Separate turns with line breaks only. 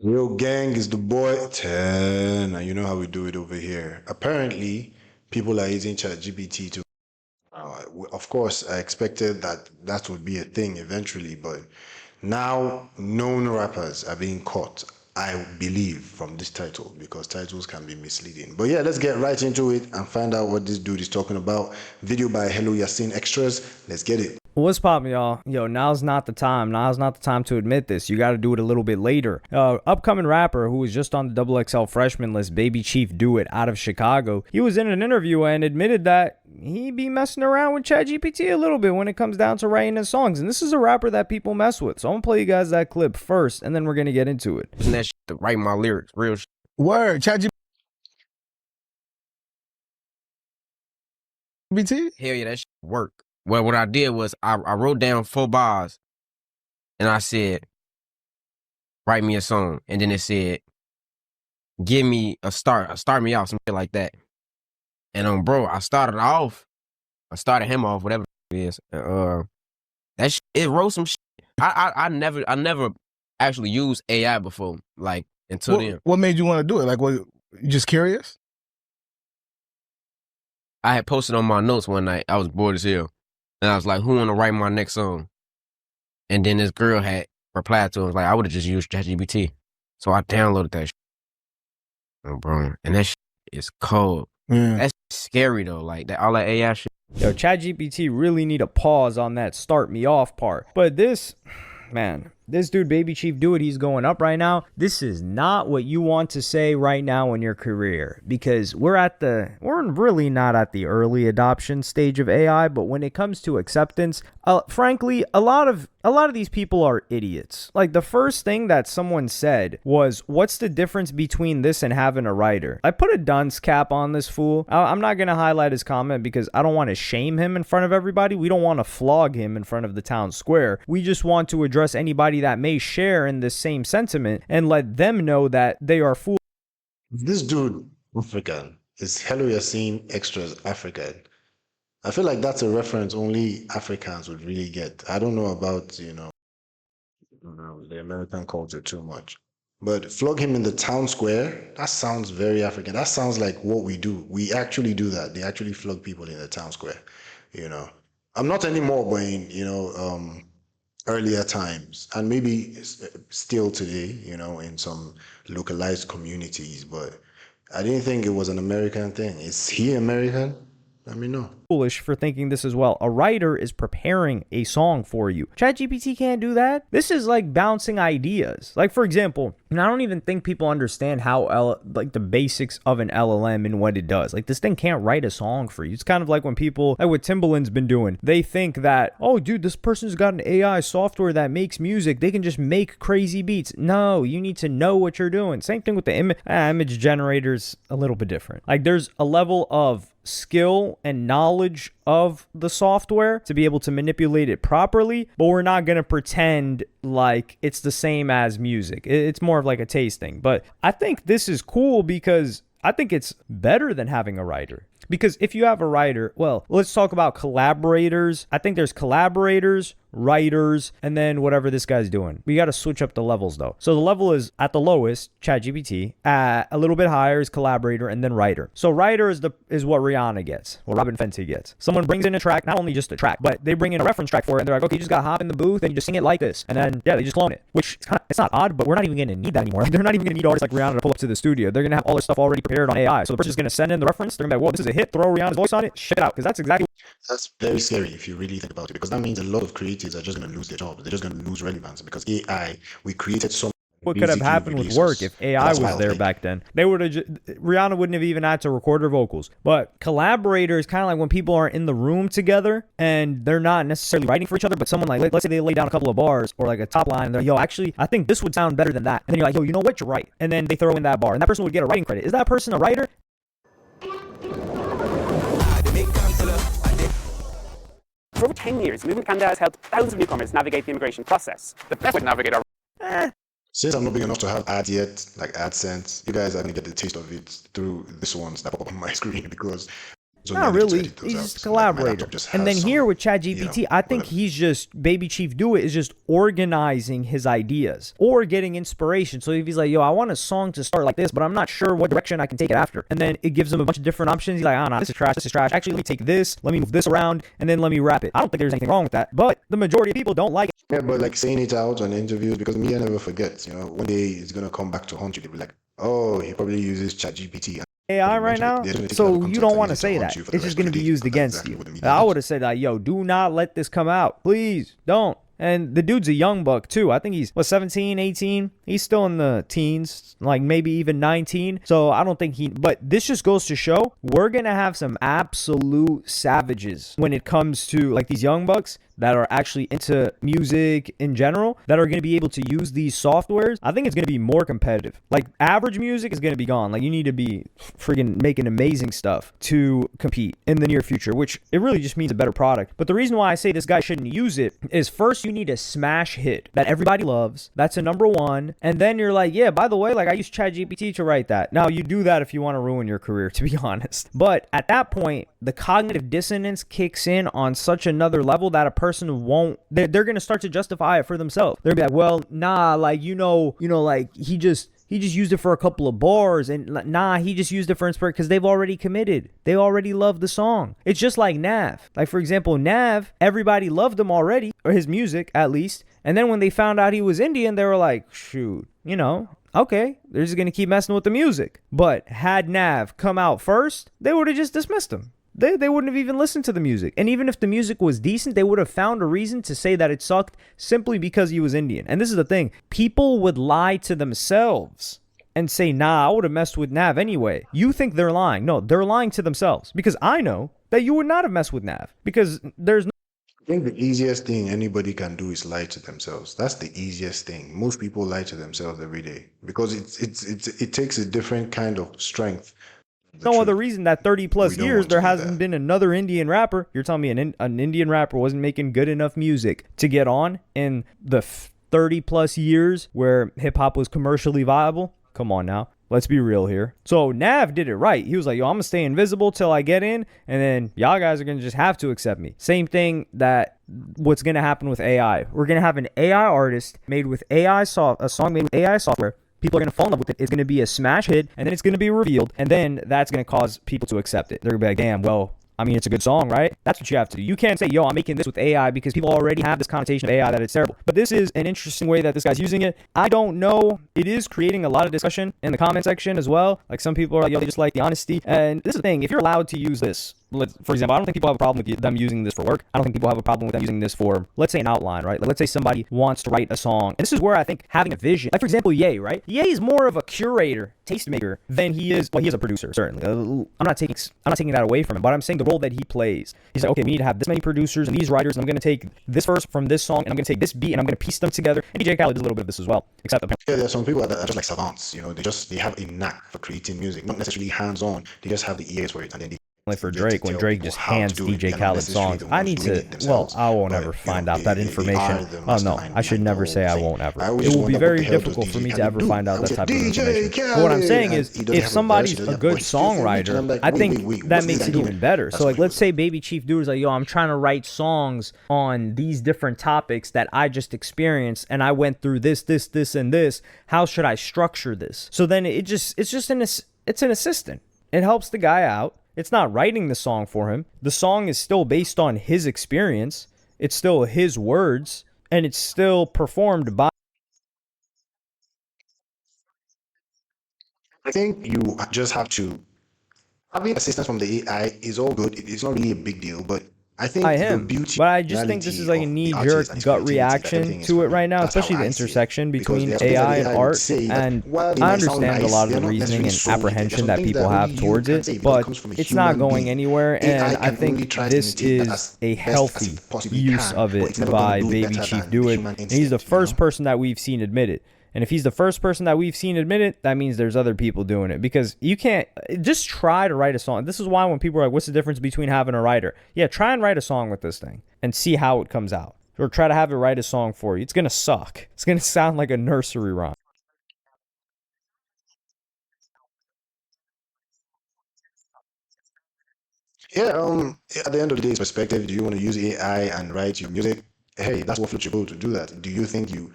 Real gang is the boy 10. And you know how we do it over here. Apparently, people are using ChatGPT to. Of course, I expected that would be a thing eventually, but now known rappers are being caught, I believe, from this title because titles can be misleading. But yeah, let's get right into it and find out what this dude is talking about. Video by Hello Yasin Extras. Let's get it.
What's poppin', y'all? Yo, now's not the time. Now's not the time to admit this. You got to do it a little bit later. Upcoming rapper who was just on the Double XL freshman list, Baby Chief Do It, out of Chicago. He was in an interview and admitted that he be messing around with ChatGPT a little bit when it comes down to writing his songs. And this is a rapper that people mess with. So I'm gonna play you guys that clip first, and then we're gonna get into it.
Using that shit to write my lyrics, real shit.
Word, ChatGPT.
Hell yeah, that shit work. Well, what I did was I wrote down 4 bars, and I said, write me a song. And then it said, give me a start me off, some shit like that. And bro, I started him off, whatever it is. That shit, it wrote some shit. I never actually used AI before, like until then.
What made you want to do it? Like, what? You just curious?
I had posted on my notes one night. I was bored as hell. And I was like, who want to write my next song? And then this girl had replied to him, like, I would have just used ChatGPT. So I downloaded that shit. Oh, bro. And that shit is cold.
Yeah.
That's scary, though. Like, all that AI shit.
Yo, ChatGPT really need a pause on that start me off part. But this, man, this dude, Baby Chief Do It, he's going up right now. This is not what you want to say right now in your career, because we're really not at the early adoption stage of AI, but when it comes to acceptance, frankly, a lot of these people are idiots. Like, the first thing that someone said was, what's the difference between this and having a writer? I put a dunce cap on this fool. I'm not going to highlight his comment because I don't want to shame him in front of everybody. We don't want to flog him in front of the town square. We just want to address anybody that may share in this same sentiment and let them know that they are fools.
This dude, African, is Hello Yasin Extras African. I feel like that's a reference only Africans would really get. I don't know about, the American culture too much. But flog him in the town square, that sounds very African. That sounds like what we do. We actually do that. They actually flog people in the town square, you know. I'm not anymore, but earlier times, and maybe still today, in some localized communities, but I didn't think it was an American thing. Is he American? Let me know.
Foolish for thinking this as well. A writer is preparing a song for you. ChatGPT can't do that. This is like bouncing ideas. Like, for example, and I don't even think people understand how like the basics of an LLM and what it does. Like, this thing can't write a song for you. It's kind of like when people, like what Timbaland's been doing, they think that, oh dude, this person's got an AI software that makes music, they can just make crazy beats. No, you need to know what you're doing. Same thing with the image generators, a little bit different. Like, there's a level of skill and knowledge of the software to be able to manipulate it properly, but we're not going to pretend like it's the same as music. It's more of like a taste thing. But I think this is cool because I think it's better than having a writer. Because if you have a writer, well, let's talk about collaborators. I think there's collaborators, writers, and then whatever this guy's doing. We got to switch up the levels though. So the level is at the lowest, ChatGPT. A little bit higher is collaborator, and then writer. So writer is what Rihanna gets, what Robin Fenty gets. Someone brings in a track, not only just a track, but they bring in a reference track for it, and they're like, okay, you just gotta hop in the booth and you just sing it like this, and then yeah, they just clone it. Which it's not odd, but we're not even gonna need that anymore. They're not even gonna need artists like Rihanna to pull up to the studio. They're gonna have all this stuff already prepared on AI. So the person's gonna send in the reference. They're gonna be like, whoa, this is a hit. Throw Rihanna's voice on it. Ship it out, because that's exactly.
That's very scary if you really think about it, because that means a lot of creatives are just going to lose their jobs. They're just going to lose relevance because AI, we created so
what could have happened with work if AI was there back then. They would have Rihanna wouldn't have even had to record her vocals. But collaborator is kind of like when people are in the room together and they're not necessarily writing for each other, but someone like, let's say they lay down a couple of bars or like a top line and they're, yo, actually, I think this would sound better than that. And then you're like, yo, you know what? You're right. And then they throw in that bar and that person would get a writing credit. Is that person a writer?
For over 10 years, Movement Canada has helped thousands of newcomers navigate the immigration process. The best way to navigate our...
Since I'm not big enough to have ads yet, like AdSense, you guys are going to get the taste of it through this ones that pop up on my screen, because So
Not
managed to
really.
edit those
He's
out.
just a
So like my laptop
collaborator.
just
And
has
then here
some,
with ChatGPT, I think
whatever.
he's just Baby Chief Do It is just organizing his ideas or getting inspiration. So if he's like, yo, I want a song to start like this, but I'm not sure what direction I can take it after. And then it gives him a bunch of different options. He's like, oh no, this is trash, this is trash. Actually, let me take this, let me move this around, and then let me wrap it. I don't think there's anything wrong with that. But the majority of people don't like it.
Yeah, but like saying it out on interviews, because media never forgets. One day it's gonna come back to haunt you. They'll be like, "Oh, he probably uses ChatGPT."
AI
You
right
mention it,
now,
they're gonna take it out of
so you
context
don't
and
want to
use it to
say
haunt
that.
you for the
It's just
rest
going to
of
be
the day,
used
because that's
against
exactly
you.
what the media
I
does.
would have said that, yo, do not let this come out. Please don't. And the dude's a young buck too. I think he's 17, 18. He's still in the teens, like maybe even 19. So I don't think but this just goes to show we're going to have some absolute savages when it comes to like these young bucks that are actually into music in general that are going to be able to use these softwares. I think it's going to be more competitive. Like average music is going to be gone. Like you need to be freaking making amazing stuff to compete in the near future, which it really just means a better product. But the reason why I say this guy shouldn't use it is first you need a smash hit that everybody loves. That's a number one. And then you're like, yeah, by the way, like I use ChatGPT to write that. Now you do that if you want to ruin your career, to be honest. But at that point, the cognitive dissonance kicks in on such another level that a person won't, they're going to start to justify it for themselves. They'll be like, well, nah, like, like he just used it for a couple of bars, and nah, he just used it for inspiration because they've already committed. They already love the song. It's just like Nav. Like, for example, Nav, everybody loved him already, or his music at least. And then when they found out he was Indian, they were like, shoot, okay, they're just going to keep messing with the music. But had Nav come out first, they would have just dismissed him. They wouldn't have even listened to the music. And even if the music was decent, they would have found a reason to say that it sucked simply because he was Indian. And this is the thing. People would lie to themselves and say, nah, I would have messed with Nav anyway. You think they're lying. No, they're lying to themselves. Because I know that you would not have messed with Nav. Because there's no...
I think the easiest thing anybody can do is lie to themselves. That's the easiest thing. Most people lie to themselves every day because it takes a different kind of strength.
No other reason that 30 plus
don't
years
want to
there
do
hasn't
that.
been another Indian rapper. You're telling me an Indian rapper wasn't making good enough music to get on in the 30 plus years where hip hop was commercially viable? Come on now. Let's be real here. So Nav did it right. He was like, yo, I'm going to stay invisible till I get in, and then y'all guys are going to just have to accept me. Same thing that what's going to happen with AI. We're going to have an AI artist made with a song made with AI software. People are going to fall in love with it. It's going to be a smash hit, and then it's going to be revealed, and then that's going to cause people to accept it. They're going to be like, damn, well, I mean, it's a good song, right? That's what you have to do. You can't say, yo, I'm making this with AI because people already have this connotation of AI that it's terrible. But this is an interesting way that this guy's using it. I don't know. It is creating a lot of discussion in the comment section as well. Like some people are like, yo, they just like the honesty. And this is the thing. If you're allowed to use this, for example, I don't think people have a problem with them using this for work. I don't think people have a problem with them using this for, let's say, an outline, right? Like, let's say somebody wants to write a song. And this is where I think having a vision, like, for example, Ye, right? Ye is more of a curator, tastemaker than he is, well, he is a producer, certainly. I'm not taking that away from him, but I'm saying the role that he plays. He's like, okay, we need to have this many producers and these writers, and I'm going to take this verse from this song, and I'm going to take this beat, and I'm going to piece them together. And DJ Khaled does a little bit of this as well, except apparently.
Yeah, there are some people that are just like savants. They have a knack for creating music, not necessarily hands-on. They just have the ears for it, and then
For Drake, when Drake just hands DJ Khaled songs, I need to, well, I won't ever find out that information. Oh no, I should never say I won't ever. It will be very difficult for me to ever find out that type of information. But what I'm saying is, if somebody's a good songwriter, I think that makes it even better. So like, let's say Baby Chief Dude is like, yo, I'm trying to write songs on these different topics that I just experienced, and I went through this, and this. How should I structure this? So then it's an assistant. It helps the guy out. It's not writing the song for him. The song is still based on his experience. It's still his words, and it's still performed by.
I think you just have to. Having assistance from the AI is all good. It's not really a big deal, but I think the beauty.
But I just think this is like a knee-jerk gut reaction to it right now, especially the intersection between AI and art. And I understand a lot of the reasoning and apprehension that people have towards it, but it's not going anywhere. And I think this is a healthy use of it by Baby Chief Do It. And he's the first person that we've seen admit it. And if he's the first person that we've seen admit it, that means there's other people doing it. Because you can't just try to write a song. This is why when people are like, what's the difference between having a writer? Yeah, try and write a song with this thing and see how it comes out. Or try to have it write a song for you. It's going to suck. It's going to sound like a nursery rhyme.
Yeah, at the end of the day, it's perspective. Do you want to use AI and write your music? Hey, that's what floats your boat to do that. Do you think you